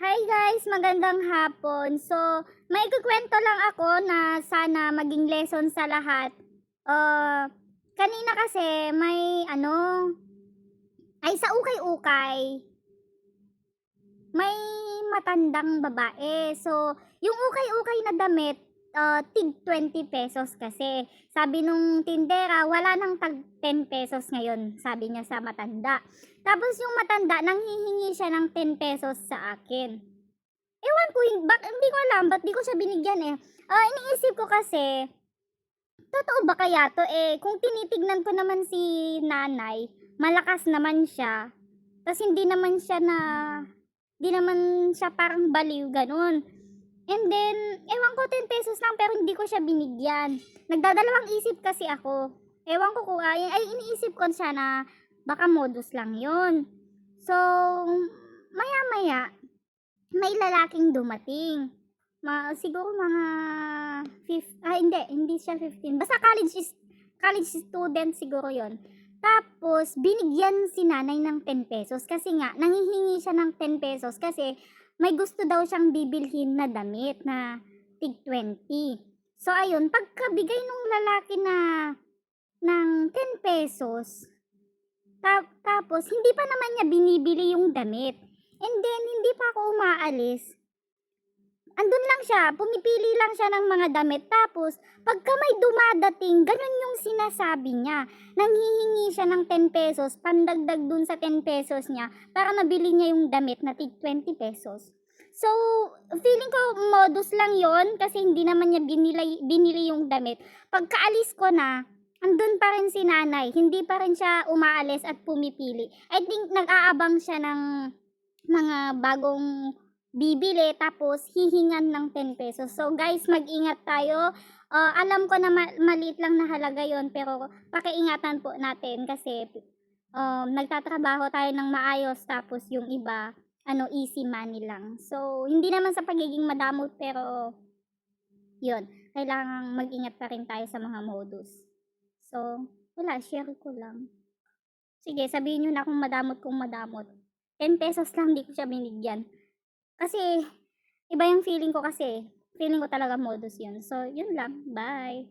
Hi guys, magandang hapon. So, may ikukwento lang ako na sana maging lesson sa lahat. Kanina kasi may ay sa ukay-ukay, may matandang babae. So, yung ukay-ukay na damit, tig 20 pesos kasi. Sabi nung tindera, wala nang tag 10 pesos ngayon, sabi niya sa matanda. Tapos yung matanda, nanghihingi siya ng 10 pesos sa akin. Ewan ko, hindi ko alam, ba't di ko siya binigyan eh. Iniisip ko kasi, totoo ba kaya to eh, kung tinitignan ko naman si nanay, malakas naman siya. Tapos hindi naman siya parang baliw, ganun. And then, ewan ko 10 pesos lang pero hindi ko siya binigyan. Nagdadalawang isip kasi ako. Ewan ko kung, iniisip ko siya na baka modus lang yon. So, maya-maya, may lalaking dumating. Siguro mga hindi siya 15. Basta college student siguro yon. Tapos, binigyan si nanay ng 10 pesos kasi nga, nanghihingi siya ng 10 pesos kasi may gusto daw siyang bibilhin na damit na tig 20. So, ayun, pagkabigay nung lalaki ng 10 pesos, tapos, hindi pa naman niya binibili yung damit. And then, hindi pa ako umaalis. Andun lang siya, pumipili lang siya ng mga damit. Tapos, pagka may dumadating, ganun yung sinasabi niya. Nanghihingi siya ng 10 pesos, pandagdag dun sa 10 pesos niya, para mabili niya yung damit na tig 20 pesos. So, feeling ko modus lang yon kasi hindi naman niya binili yung damit. Pagkaalis ko na, andun pa rin si nanay, hindi pa rin siya umaalis at pumipili. I think nag-aabang siya ng mga bagong bibili tapos hihingan ng 10 pesos. So guys, mag-ingat tayo. Alam ko na maliit lang na halaga yon pero pakiingatan po natin kasi nagtatrabaho tayo ng maayos tapos yung iba easy money lang. So hindi naman sa pagiging madamot pero yun, kailangang mag-ingat pa rin tayo sa mga modus. So, wala, share ko lang. Sige, sabihin nyo na kung madamot. 10 pesos lang, di ko siya binigyan. Kasi, iba yung feeling ko kasi. Feeling ko talaga modus yun. So, yun lang. Bye!